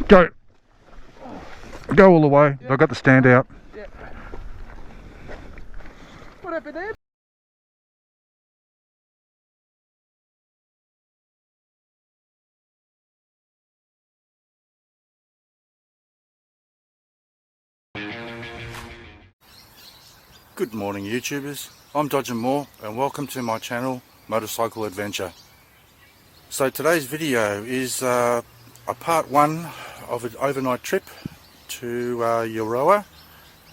Go. Go all the way. Yep. I've got the stand out. Yep. What happened there? Good morning YouTubers, I'm Mohr and welcome to my channel Motorcycle Adventure. So today's video is a part one of an overnight trip to Euroa,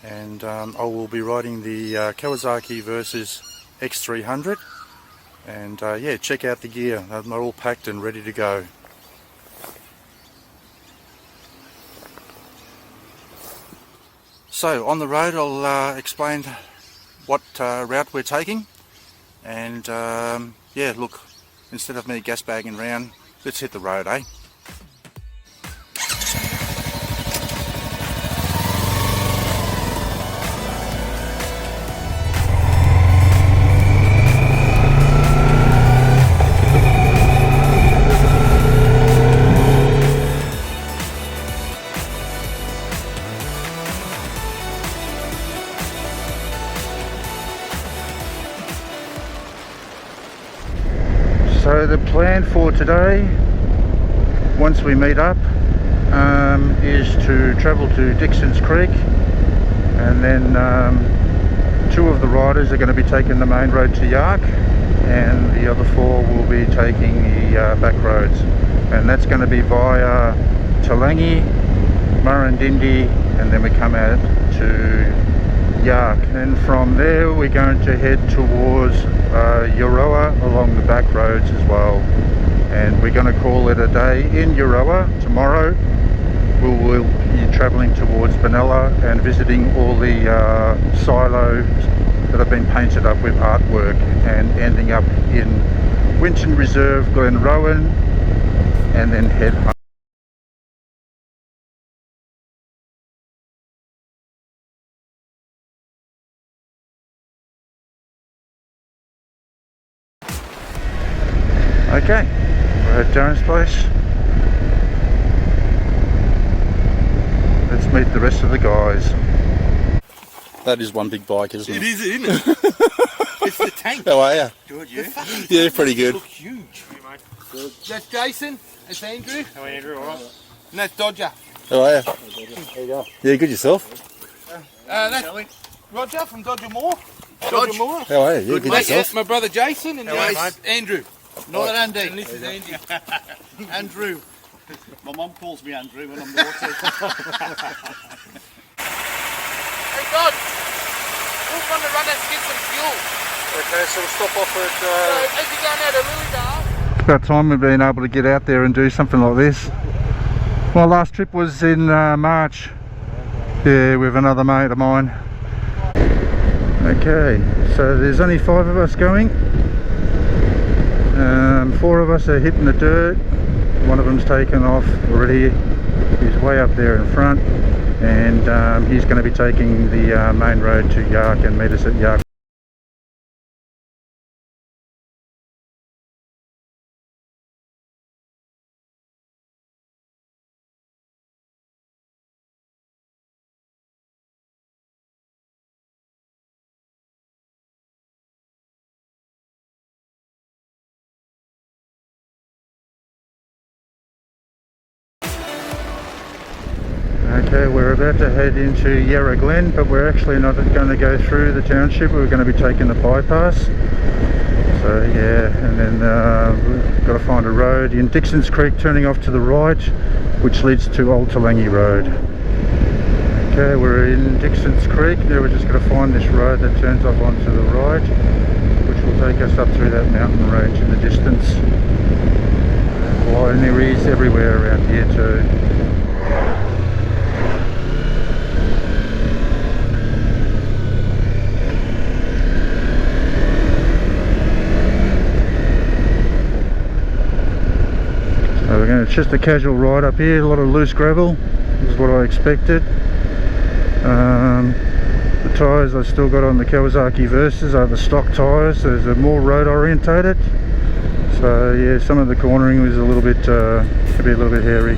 and I will be riding the Kawasaki Versys X300, and yeah, check out the gear, they're all packed and ready to go. So on the road I'll explain what route we're taking, and yeah, look, instead of me gas bagging around, let's hit the road, eh? So the plan for today, once we meet up, is to travel to Dixon's Creek, and then two of the riders are going to be taking the main road to Yark, and the other four will be taking the back roads, and that's going to be via Toolangi Murrindindi, and then we come out to Yark, and from there we're going to head towards Euroa along the back roads as well, and we're going to call it a day in Euroa. Tomorrow we will be travelling towards Benalla and visiting all the silos that have been painted up with artwork, and ending up in Winton Reserve, Glenrowan, and then head home. Okay, we're at Darren's place. Let's meet the rest of the guys. That is one big bike, isn't it? It is, isn't it? It's the tank. How are you? Good, you? Yeah, pretty good. Look huge. Good. That's Jason. That's Andrew. How are you, Andrew? All right. And that's Dodger. How are you? There you go. Yeah, good yourself? That's Roger from Dodger Mohr. Dodger Mohr. How are you? Yeah, good yourself? My brother Jason, and this Andrew. Not Andy. And this is Andy. Andrew. My mum calls me Andrew when I'm naughty. Hey God, who's going to run us get some fuel? Okay, so we'll stop off at... As you're going out of Lilydale. It's about time we've been able to get out there and do something like this. My last trip was in March. Yeah, with another mate of mine. Okay, so there's only 5 of us going. 4 of us are hitting the dirt. One of them's taken off already. He's way up there in front, and he's going to be taking the main road to Yark and meet us at Yark. Okay, we're about to head into Yarra Glen, but we're actually not going to go through the township. We're going to be taking the bypass. So yeah, and then we've got to find a road in Dixon's Creek, turning off to the right, which leads to Old Toolangi Road. Okay, we're in Dixon's Creek. Now we're just going to find this road that turns off onto the right, which will take us up through that mountain range in the distance. Wineries everywhere around here too. It's just a casual ride up here, a lot of loose gravel, this is what I expected. The tyres I've still got on the Kawasaki Versys are the stock tyres. Those are more road orientated. So yeah, some of the cornering was a little bit hairy.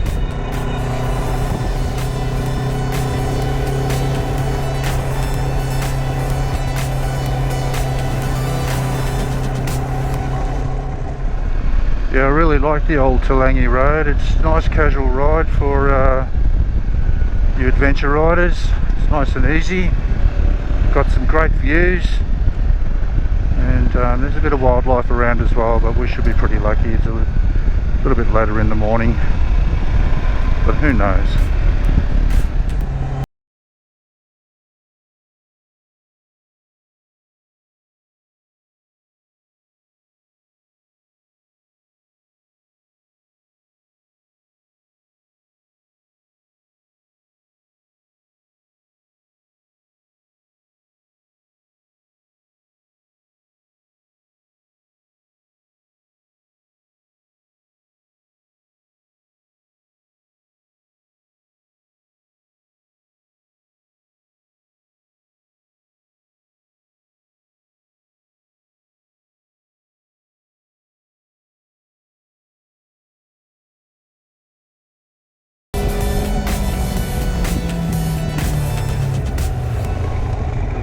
Yeah, I really like the old Toolangi road. It's a nice casual ride for you adventure riders. It's nice and easy. Got some great views, and there's a bit of wildlife around as well, but we should be pretty lucky. It's a little bit later in the morning, but who knows.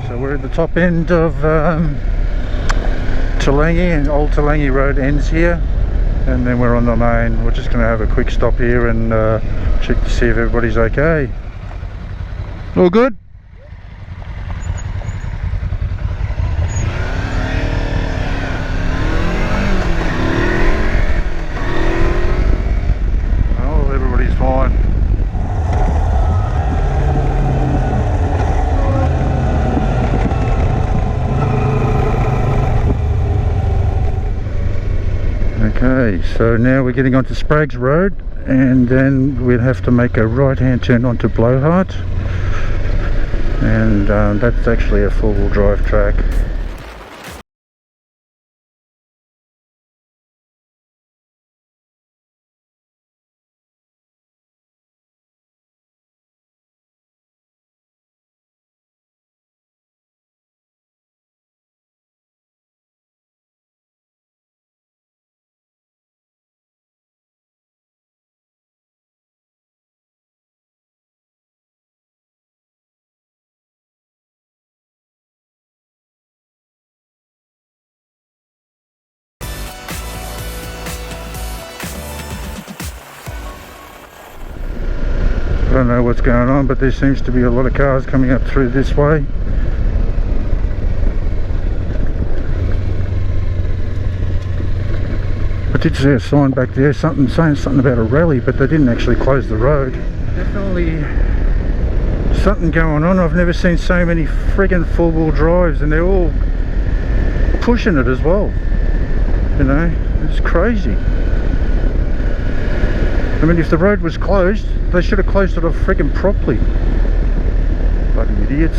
So we're at the top end of Toolangi, and old Toolangi road ends here, and then we're on the main. We're just going to have a quick stop here and check to see if everybody's okay. All good? Oh, everybody's fine. Okay, so now we're getting onto Sprague's Road, and then we'll have to make a right hand turn onto BLOWHARD, and that's actually a four-wheel drive track. I don't know what's going on, but there seems to be a lot of cars coming up through this way. I did see a sign back there, saying something about a rally, but they didn't actually close the road. Definitely something going on. I've never seen so many friggin' four-wheel drives, and they're all pushing it as well. You know, it's crazy. I mean, if the road was closed, they should have closed it off friggin' properly. Bloody idiots.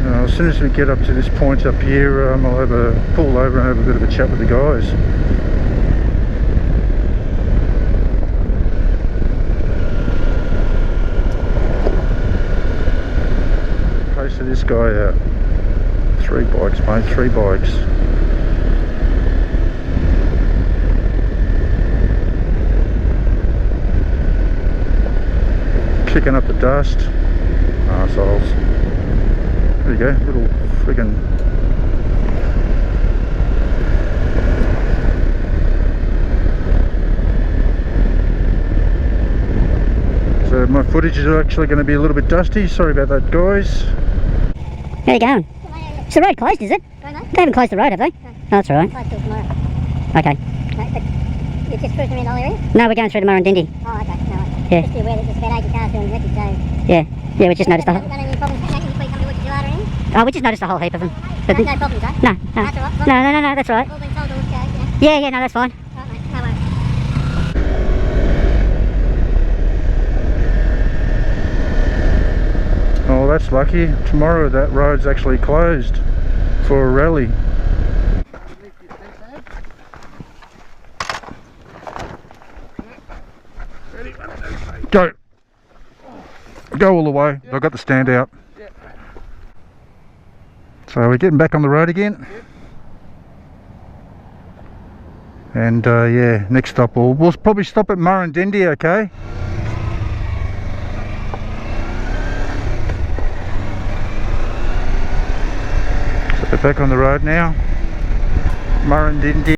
As soon as we get up to this point up here, I'll have a pull over and have a bit of a chat with the guys. Posted this guy out. 3 bikes, mate, 3 bikes. Kicking up the dust. Arseholes. There you go, little friggin' so my footage is actually going to be a little bit dusty. Sorry about that, guys. How you going? Is the road closed, is it? They haven't closed the road, have they? No. Oh, that's alright. Closed till tomorrow. Okay. No, but you're just cruising around the whole area? No, we're going through to Murrindindi. Oh, okay. No, yeah. Just be aware that there's about 80 cars doing wreckage, so... Yeah, we just noticed the whole... Any problems before you come to look at you later in? Oh, we just noticed a whole heap of them. No problems, eh? No, no. That's alright. No, that's alright. All been told to look at, yeah? Yeah, no, that's fine. Alright, mate, no worries. Oh, that's lucky. Tomorrow that road's actually closed for a rally. Go. Go all the way. I've got the stand out. Yeah. So we're getting back on the road again. And yeah, next stop we'll probably stop at Murrindindi, okay? So we're back on the road now. Murrindindi.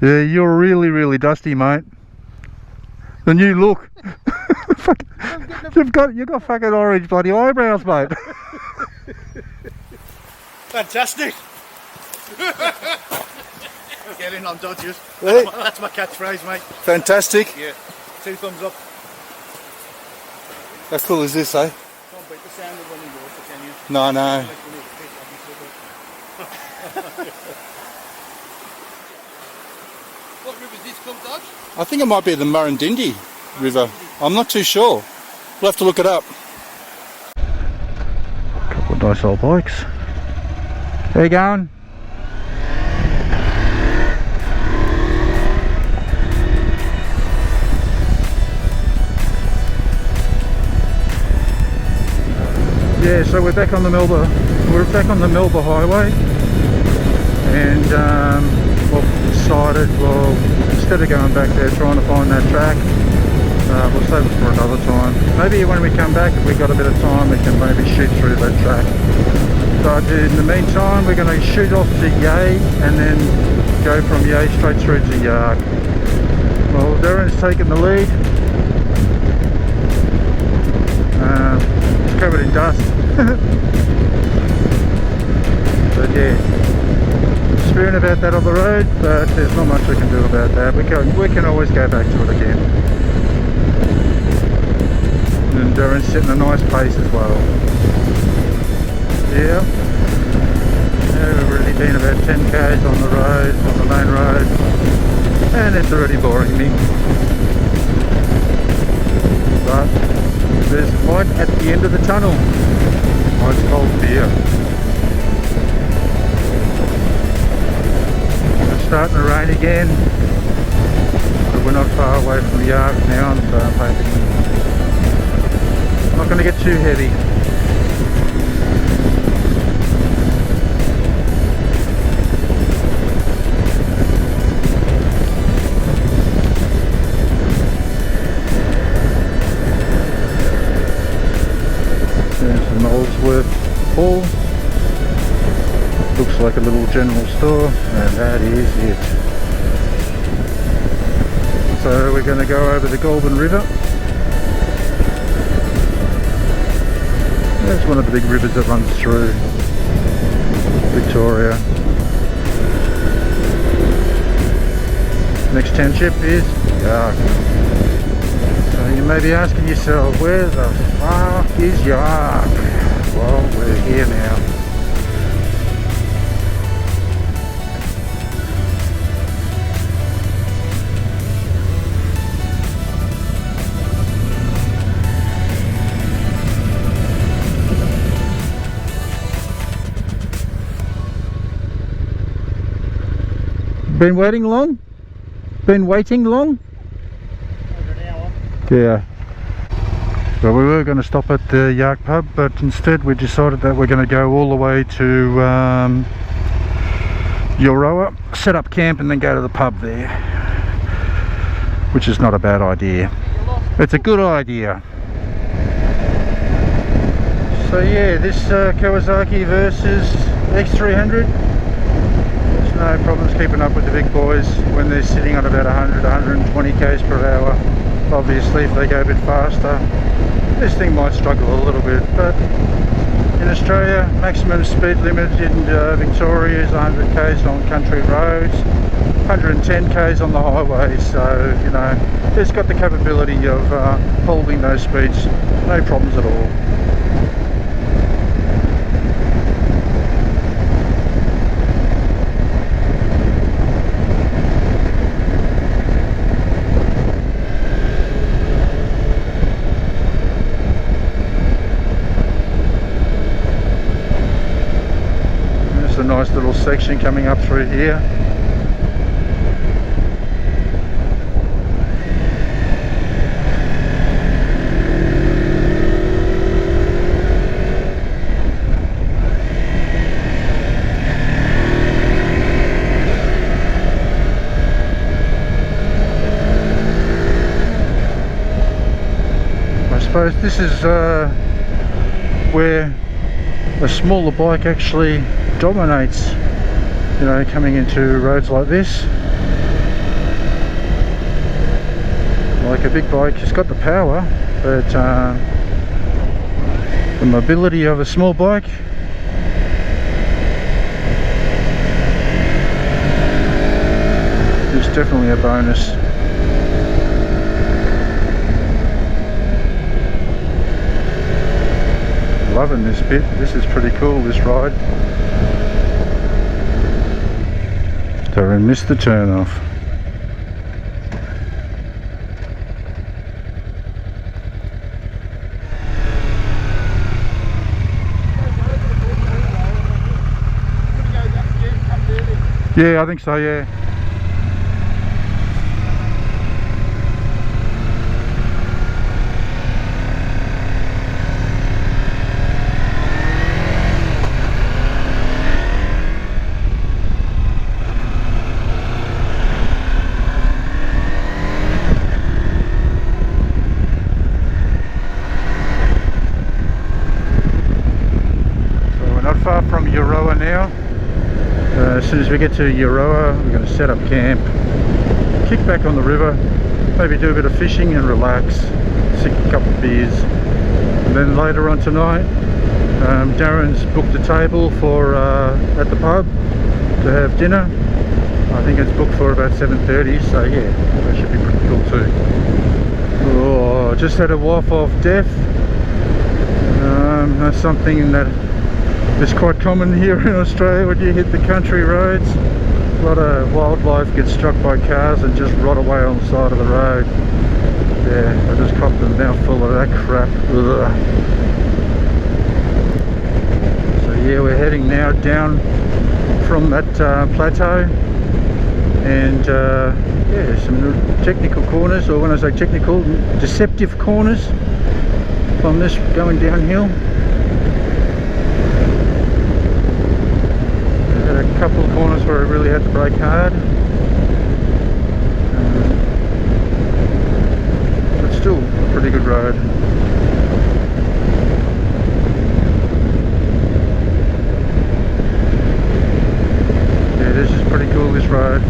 Yeah, you're really dusty, mate. The new look. You've got fucking orange bloody eyebrows, mate. Fantastic. Get in on Dodgers. Hey. That's my catchphrase, mate. Fantastic. Yeah. 2 thumbs up. How cool is this, eh? Can't beat the sound of running water, can you? No, no. What river is this called, Dodge? I think it might be the Murrindindi River. I'm not too sure. We'll have to look it up. Couple of nice old bikes. How you going? Yeah, so we're back on the MELBA. We're back on the MELBA highway, and we've decided, well, instead of going back there trying to find that track, we'll save it for another time. Maybe when we come back, if we've got a bit of time, we can maybe shoot through that track. But in the meantime, we're going to shoot off to Yea and then go from Yea straight through to Yark. Well, Darren's taking the lead. It's covered in dust. But yeah, spewing about that on the road, but there's not much we can do about that. We can always go back to it again. And Darren's setting a nice pace as well. Yeah. We've already been about 10 k's on the road, on the main road, and it's already boring me. But there's light at the end of the tunnel. Ice cold beer. It's starting to rain again, but we're not far away from the Yark now, so I'm hoping it's not going to get too heavy. There's the MOLESWORTH hall. Looks like a little general store, and that is it. So we're going to go over the Goulburn River. That's one of the big rivers that runs through Victoria. Next township is Yark. So you may be asking yourself, where the fuck is Yark? Well, we're here now. Been waiting long? Been waiting long? Over an hour. Yeah. Well, we were going to stop at the Yark pub, but instead we decided that we're going to go all the way to Euroa, set up camp and then go to the pub there. Which is not a bad idea. It's a good idea. So yeah, this Kawasaki Versys X300. No problems keeping up with the big boys when they're sitting on about 100-120 k's per hour. Obviously if they go a bit faster this thing might struggle a little bit, but in Australia, maximum speed limit in Victoria is 100 k's on country roads, 110 k's on the highways, so you know, it's got the capability of holding those speeds, no problems at all. A nice little section coming up through here. I suppose this is where a smaller bike actually dominates, you know, coming into roads like this. Like a big bike has got the power, but the mobility of a small bike is definitely a bonus. Loving this bit. This is pretty cool, this ride. So I missed the turn off. Yeah, I think so, yeah. From Euroa now. As soon as we get to Euroa, we're going to set up camp, kick back on the river, maybe do a bit of fishing and relax, sink a couple of beers. And then later on tonight, Darren's booked a table for at the pub to have dinner. I think it's booked for about 7:30, so yeah, that should be pretty cool too. Oh, just had a waft of death. That's something that it's quite common here in Australia when you hit the country roads. A lot of wildlife gets struck by cars and just rot away on the side of the road. Yeah, I just copped a mouthful of that crap. Ugh. So yeah, we're heading now down from that plateau, and yeah, some technical corners, or when I say technical, deceptive corners on this going downhill. A couple of corners where I really had to brake hard, but still a pretty good road. Yeah, this is pretty cool, this road.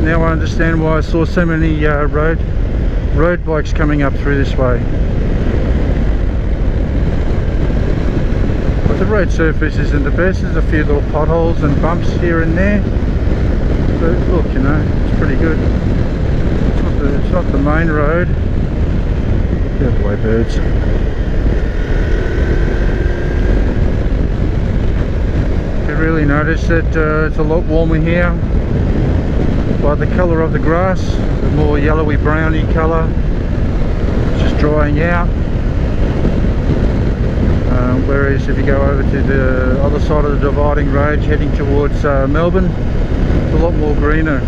Now I understand why I saw so many road bikes coming up through this way. The road surface isn't the best, there's a few little potholes and bumps here and there, but look, you know, it's pretty good. It's not the main road. Get out of the way, birds. You really notice that it's a lot warmer here by the colour of the grass, the more yellowy browny colour. It's just drying out. Whereas if you go over to the other side of the dividing range heading towards Melbourne, it's a lot more greener.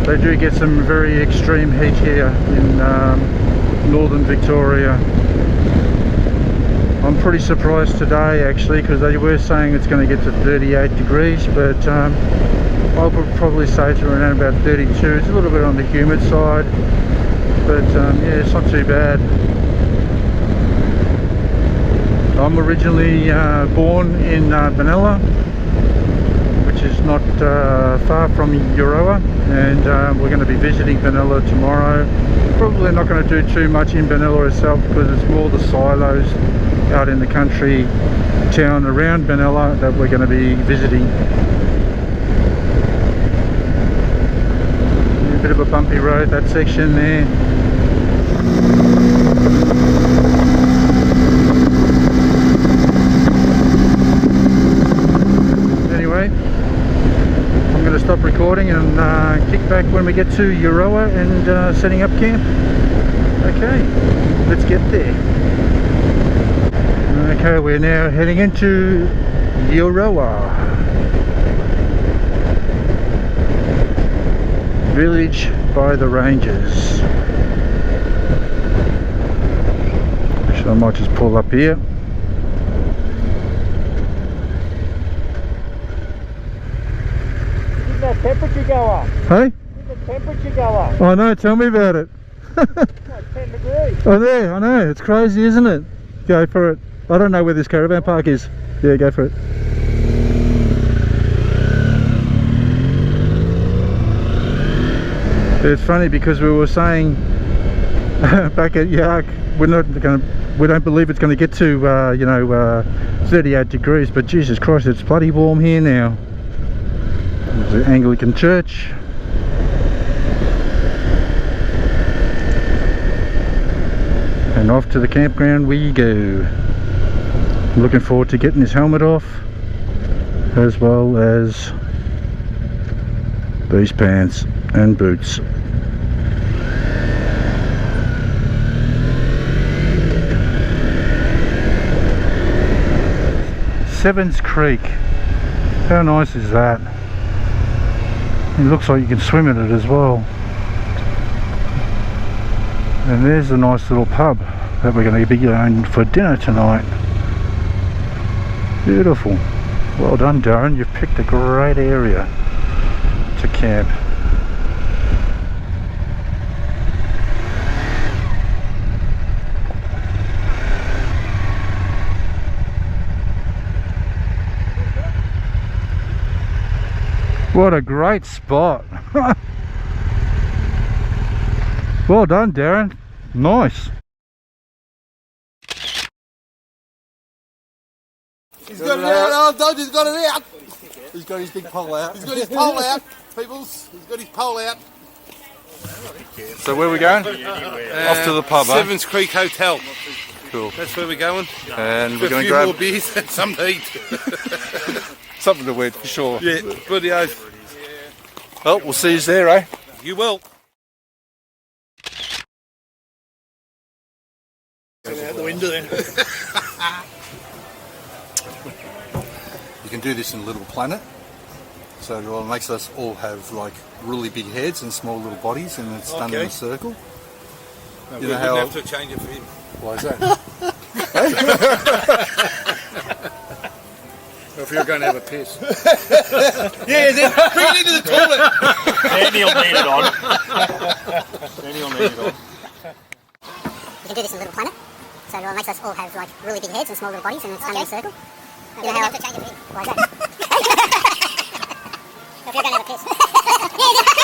They do get some very extreme heat here in northern Victoria. I'm pretty surprised today actually, because they were saying it's going to get to 38 degrees, but I would probably say it's around about 32. It's a little bit on the humid side, but yeah, it's not too bad. I'm originally born in Benalla, which is not far from Euroa, and we're going to be visiting Benalla tomorrow. Probably not going to do too much in Benalla itself because it's more the silos out in the country town around Benalla that we're going to be visiting. A bit of a bumpy road, that section there. Anyway, I'm going to stop recording and kick back when we get to Euroa and setting up camp. Okay, let's get there. Okay, we're now heading into Euroa village by the ranges. So I might just pull up here. Did that temperature go up? Hey? Did the temperature go up? I know, tell me about it. Like 10 degrees. I know, it's crazy, isn't it? Go for it. I don't know where this caravan park is. Yeah, go for it. It's funny because we were saying back at Yark, we don't believe it's going to get to 38 degrees, but Jesus Christ, it's bloody warm here now. There's the Anglican church. And off to the campground we go. Looking forward to getting his helmet off, as well as these pants and boots. Sevens Creek, how nice is that? It looks like you can swim in it as well. And there's a nice little pub that we're going to be going for dinner tonight. Beautiful. Well done, Darren, you've picked a great area to camp. What a great spot. Well done, Darren. Nice. He's got it out, Dodge, he's got it out. He's got his big pole out. He's got his pole out, peoples. He's got his pole out. So where are we going? Off to the pub, Sevens Creek Hotel. Cool. That's where we're going. And we're A going to few more grab beers and some to eat. something to eat for sure. Yeah, bloody oath. Well, we'll see you there, eh? You will. Out the window then. You can do this in Little Planet. So it makes us all have like really big heads and small little bodies, and it's done in a circle. You know how have to change it for him. Why is that? If you're going to have a piss. Yeah, then bring it into the toilet. Then he'll need it on. Then he'll need it on. You can do this in Little Planet. So it makes us all have like really big heads and small little bodies, and it's done in a circle. You know how have to change it for him. Why is that? If you're going to have a piss.